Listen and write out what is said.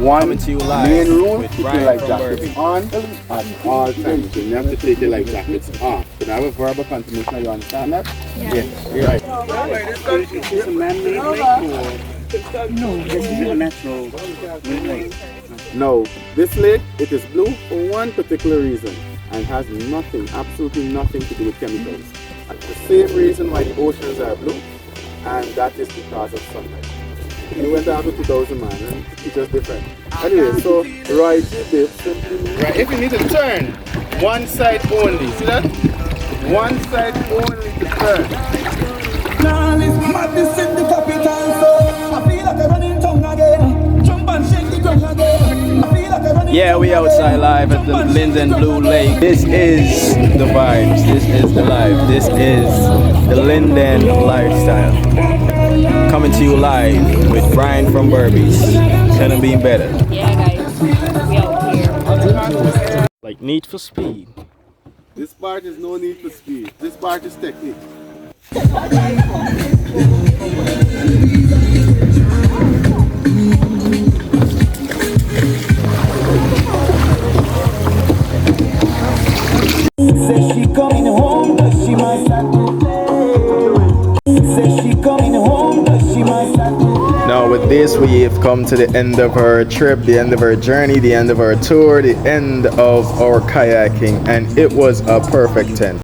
One Coming to you live main rule, with keep your Brian life from jackets Burby. on at all times. You have to take your life jackets off. Can I have a verbal confirmation? You understand that? Yeah. Right. Is this a man-made lake or? No, this is a natural lake. No, this lake, it is blue for one particular reason and has nothing, absolutely nothing to do with chemicals. And the same reason why the oceans are blue, and that is because of sunlight. You went down to 2000 man and it's just different. Anyway, so right here, right, if you need to turn, one side only, see that? One side only to turn. Now it's madness in the capital, so I feel like I'm running tongue again. Jump and shake the ground again. I feel like I'm running. Yeah, we outside live at the Linden Blue Lake. This is the vibes. This is the life. This is the Linden lifestyle. Coming to you live with Brian from Burby's. Couldn't be better. Yeah, guys, we out here. Like Need for Speed. This part is no need for speed. This part is technique. Says she coming home, but she must have to play. Says she coming home, but she must have to play. Now with this we have come to the end of our trip, the end of our journey, the end of our tour, the end of our kayaking, and it was a perfect 10.